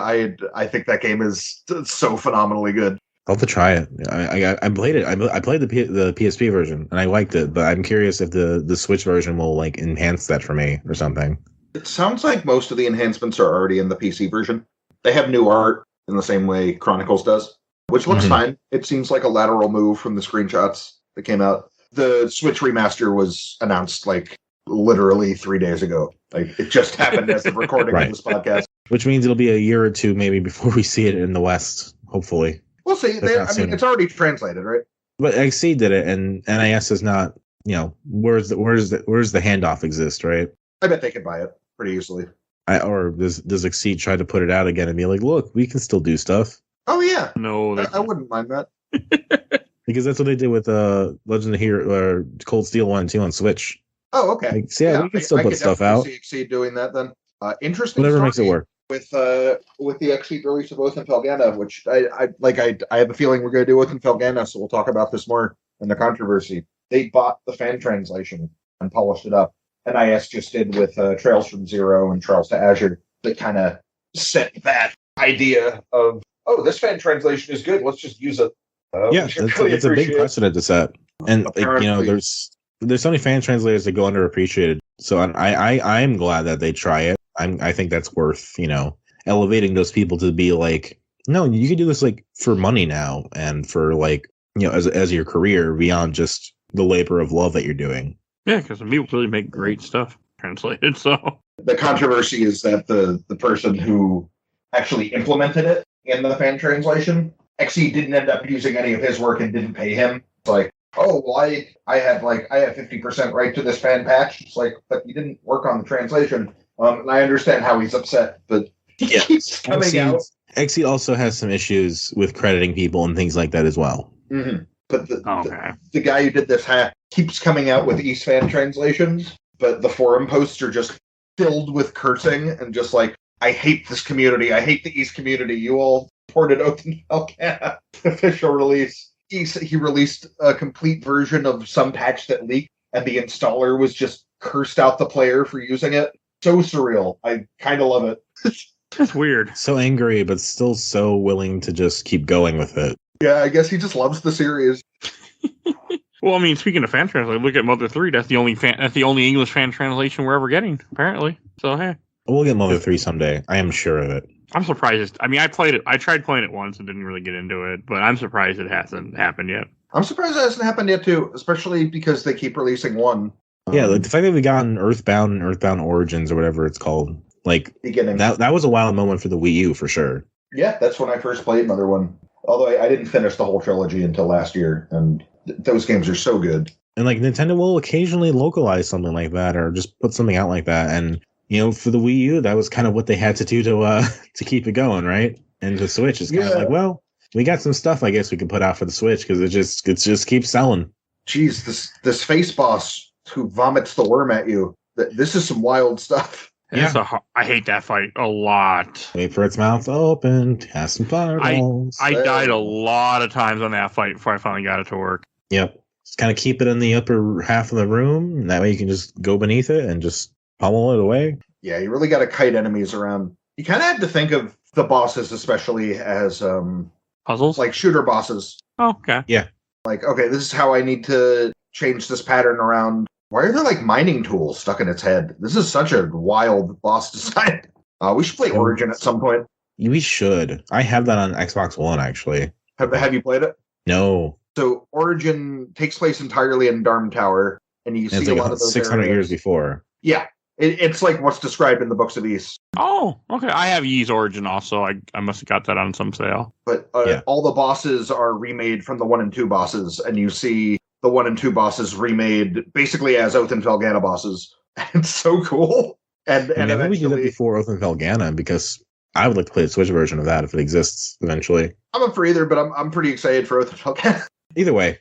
I think that game is so phenomenally good. I'll have to try it. I played it. I played the PSP version and I liked it, but I'm curious if the Switch version will like enhance that for me or something. It sounds like most of the enhancements are already in the PC version. They have new art in the same way Chronicles does, which looks fine. It seems like a lateral move from the screenshots that came out. The Switch remaster was announced like literally 3 days ago. Like it just happened as the recording of this podcast. Which means it'll be a year or 2 maybe before we see it in the West, hopefully. We'll see. It's already translated, right? But XC did it, and NIS is not. Where's the handoff exist, right? I bet they could buy it pretty easily. Or does Exceed try to put it out again and be like, look, we can still do stuff? Oh yeah, no, I wouldn't mind that. Because that's what they did with Legend of Hero or Cold Steel 1 and 2 on Switch. Oh, okay. Like, we can still put stuff out. See Exceed doing that then. Interesting. Whatever makes it work. With the Exceed release of Oath and Felghana, which I have a feeling we're going to do Oath and Felghana, so we'll talk about this more in the controversy. They bought the fan translation and polished it up. NIS just did with Trails from Zero and Trails to Azure. That kind of set that idea of, oh, this fan translation is good. Let's just use it. It's a big precedent to set. And there's so many fan translators that go underappreciated. So I am glad that they try it. I think that's worth, elevating those people to be like, no, you can do this like for money now and for like, as your career beyond just the labor of love that you're doing. Yeah, because people really make great stuff translated. So the controversy is that the person who actually implemented it in the fan translation, actually didn't end up using any of his work and didn't pay him. It's like, oh, well, I have 50% right to this fan patch. It's like, but you didn't work on the translation. And I understand how he's upset, but he keeps coming out. Exceed also has some issues with crediting people and things like that as well. Mm-hmm. But the guy who did this hack keeps coming out with East fan translations but the forum posts are just filled with cursing and just like, I hate this community. I hate the East community. You all ported Oath and Falcana official release. He released a complete version of some patch that leaked, and the installer was just cursed out the player for using it. So surreal. I kind of love it. That's weird. So angry, but still so willing to just keep going with it. Yeah, I guess he just loves the series. Well, I mean, speaking of fan translation, look at Mother 3. That's the only English fan translation we're ever getting, apparently. So, hey. We'll get Mother 3 someday. I am sure of it. I'm surprised. I mean, I tried playing it once and didn't really get into it, but I'm surprised it hasn't happened yet. I'm surprised it hasn't happened yet, too, especially because they keep releasing one. Yeah, like the fact that we gotten Earthbound and Earthbound Origins or whatever it's called, like, beginning. That was a wild moment for the Wii U, for sure. Yeah, that's when I first played Mother 1. Although I didn't finish the whole trilogy until last year, and those games are so good. And like Nintendo will occasionally localize something like that or just put something out like that. And, you know, for the Wii U, that was kind of what they had to do to keep it going, right? And the Switch is kind of like, well, we got some stuff I guess we could put out for the Switch because it just keeps selling. Jeez, this face boss who vomits the worm at you. This is some wild stuff. Yeah. I hate that fight a lot. Wait for its mouth open, have some fireballs. I died a lot of times on that fight before I finally got it to work. Yep. Just kind of keep it in the upper half of the room. And that way you can just go beneath it and just pummel it away. Yeah, you really got to kite enemies around. You kind of have to think of the bosses especially as puzzles, like shooter bosses. Oh, okay. Yeah. Like, okay, this is how I need to change this pattern around. Why are there like mining tools stuck in its head? This is such a wild boss design. We should play Origin at some point. We should. I have that on Xbox One, actually. Have you played it? No. So Origin takes place entirely in Darm Tower, and you see It's a like lot of those 600 areas. years before. Yeah, it's like what's described in the Books of Ys. Oh, okay. I have Ys Origin also. I must have got that on some sale. But all the bosses are remade from the 1 and 2 bosses, and you see the 1 and 2 bosses remade basically as Oath and Felgana bosses. It's so cool. And maybe we do that before Oath and Felgana, because I would like to play the Switch version of that if it exists eventually. I'm up for either, but I'm pretty excited for Oath and Felgana. Either way.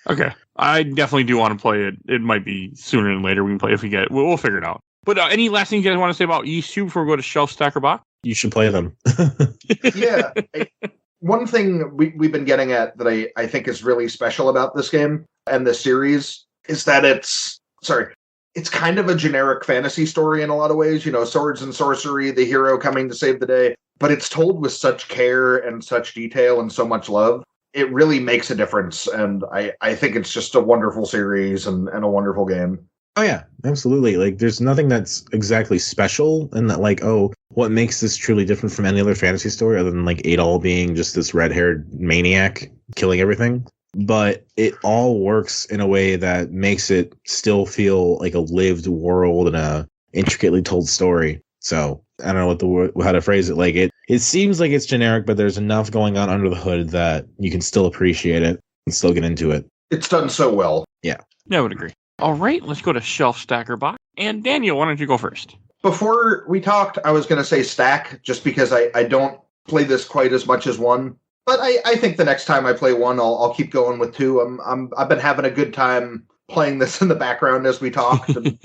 Okay. I definitely do want to play it. It might be sooner than later we can play if we get it. We'll figure it out. But any last thing you guys want to say about Ys 2 before we go to Shelf Stacker Box? You should play them. Yeah. One thing we've been getting at that I think is really special about this game and this series is that it's kind of a generic fantasy story in a lot of ways. You know, swords and sorcery, the hero coming to save the day. But it's told with such care and such detail and so much love. It really makes a difference. And I think it's just a wonderful series and a wonderful game. Oh, yeah, absolutely. Like, there's nothing that's exactly special in that, like, oh, what makes this truly different from any other fantasy story other than, like, Adol being just this red-haired maniac killing everything. But it all works in a way that makes it still feel like a lived world and a intricately told story. So, I don't know how to phrase it. Like, it seems like it's generic, but there's enough going on under the hood that you can still appreciate it and still get into it. It's done so well. Yeah. Yeah, I would agree. All right, let's go to Shelf Stacker Box. And Daniel, why don't you go first? Before we talked, I was going to say stack, just because I don't play this quite as much as 1. But I think the next time I play 1, I'll keep going with 2. I've been having a good time playing this in the background as we talked. And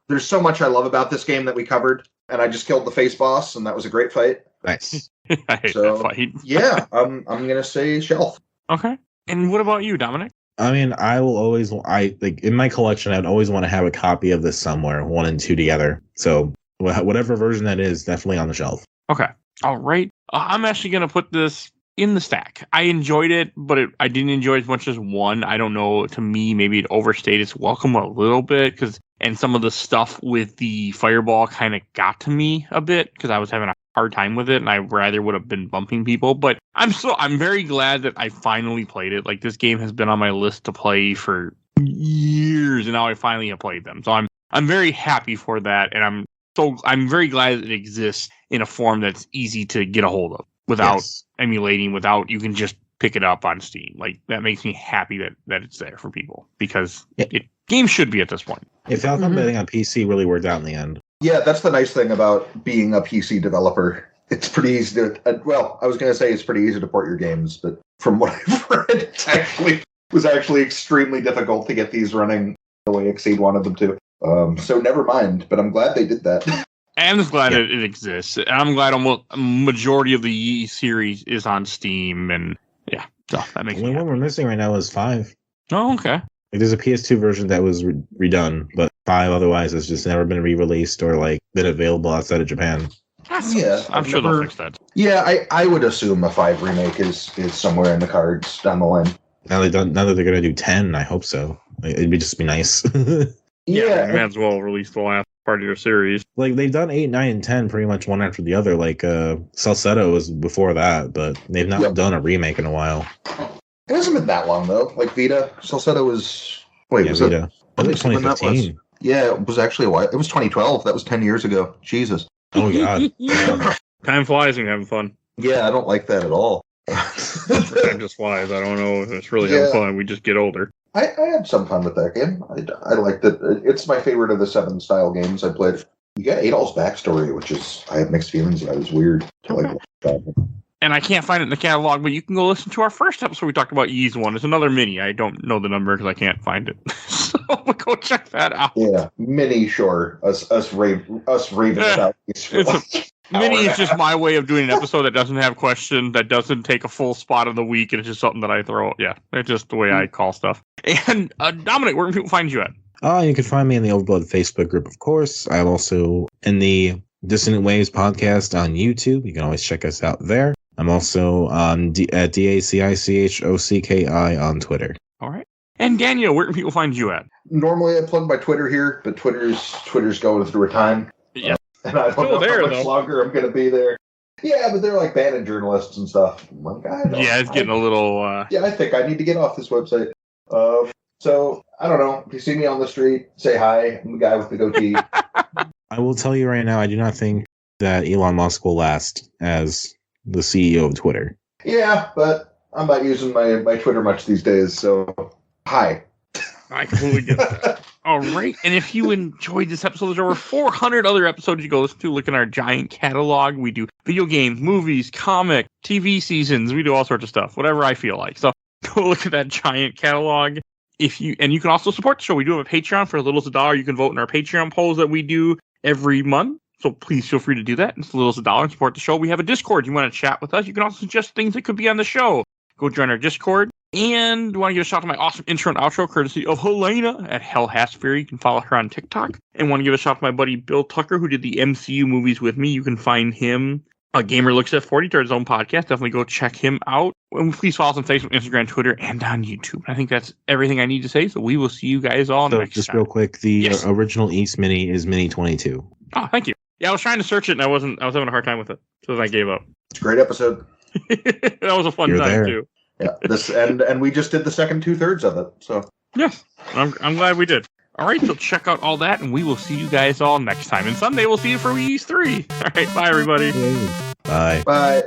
there's so much I love about this game that we covered, and I just killed the face boss, and that was a great fight. Nice. I hate that fight. Yeah, I'm going to say shelf. Okay. And what about you, Dominic? I mean, in my collection, I'd always want to have a copy of this somewhere, 1 and 2 together. So whatever version that is, definitely on the shelf. Okay. All right. I'm actually going to put this in the stack. I enjoyed it, but I didn't enjoy it as much as 1. I don't know. To me, maybe it overstayed its welcome a little bit and some of the stuff with the fireball kind of got to me a bit because I was having a hard time with it, and I rather would have been bumping people. But I'm very glad that I finally played it. Like, this game has been on my list to play for years, and now I finally have played them. So I'm very happy for that, and I'm very glad that it exists in a form that's easy to get a hold of without emulating, you can just pick it up on Steam. Like, that makes me happy that it's there for people because games should be at this point. Falcon betting on PC really worked out in the end. Yeah, that's the nice thing about being a PC developer. It's pretty easy to, I was going to say it's pretty easy to port your games, but from what I've read, it was actually extremely difficult to get these running the way Exceed wanted them to. So never mind, but I'm glad they did that. I'm just glad it exists. I'm glad almost a majority of the Yi series is on Steam, and yeah, so that makes The me only one happy. we're missing right now is 5. Oh, okay. Like, there's a PS2 version that was redone, but 5 otherwise has just never been re-released or like been available outside of Japan. Yeah, I'm sure they'll fix that. Yeah, I would assume a 5 remake is somewhere in the cards down the line. Now that they're gonna do 10, I hope so. Like, it'd just be nice. Yeah, they may as well release the last part of your series. Like they've done 8, 9, and 10 pretty much one after the other. Like Salcedo was before that, but they've not done a remake in a while. It hasn't been that long though. Like Vita, Salcedo was was Vita. it? It was 2015. Yeah, it was actually a while. It was 2012. That was 10 years ago. Jesus. Oh god. Yeah. Time flies when you're having fun. Yeah, I don't like that at all. Time just flies. I don't know if it's really having fun. We just get older. I had some fun with that game. I liked it. It's my favorite of the 7 style games I played. You got Adolf's backstory, which is I have mixed feelings about. It was weird to like. And I can't find it in the catalog, but you can go listen to our first episode. We talked about Yee's one. It's another mini. I don't know the number because I can't find it. So go check that out. Yeah, mini. Sure, us raving about Mini is just my way of doing an episode that doesn't have questions, that doesn't take a full spot of the week, and it's just something that I throw. Yeah, it's just the way I call stuff. And Dominic, where can people find you at? You can find me in the Overblood Facebook group, of course. I'm also in the Dissonant Waves podcast on YouTube. You can always check us out there. I'm also on at DACICHOCKI on Twitter. All right. And Daniel, where can people find you at? Normally I plug my Twitter here, but Twitter's going through a time. Yeah. And I don't know how much longer I'm going to be there. Yeah, but they're like banning journalists and stuff. I'm like, it's getting a little... Yeah, I think I need to get off this website. So, I don't know. If you see me on the street, say hi. I'm the guy with the goatee. I will tell you right now, I do not think that Elon Musk will last as the CEO of Twitter. Yeah, but I'm not using my Twitter much these days, so hi. I completely get that. All right. And if you enjoyed this episode, there's over 400 other episodes you go listen to. Look in our giant catalog. We do video games, movies, comic, TV seasons. We do all sorts of stuff, whatever I feel like. So go look at that giant catalog. And you can also support the show. We do have a Patreon for as little as $1. You can vote in our Patreon polls that we do every month. So please feel free to do that. It's as little as $1 and support the show. We have a Discord. You want to chat with us? You can also suggest things that could be on the show. Go join our Discord. And want to give a shout out to my awesome intro and outro, courtesy of Helena at Hell Hasbury. You can follow her on TikTok. And want to give a shout out to my buddy Bill Tucker, who did the MCU movies with me. You can find him. Gamer Looks at 40 to his own podcast. Definitely go check him out. And please follow us on Facebook, Instagram, Twitter, and on YouTube. I think that's everything I need to say. So we will see you guys all next time. Just real quick, the original East Mini is Mini 22. Oh, thank you. Yeah, I was trying to search it and I was having a hard time with it. So I gave up. It's a great episode. That was a fun time there. too. Yeah, and we just did the second 2/3 of it. So yes, I'm glad we did. All right, so check out all that, and we will see you guys all next time. And Sunday we'll see you for East 3. All right, bye everybody. Bye. bye.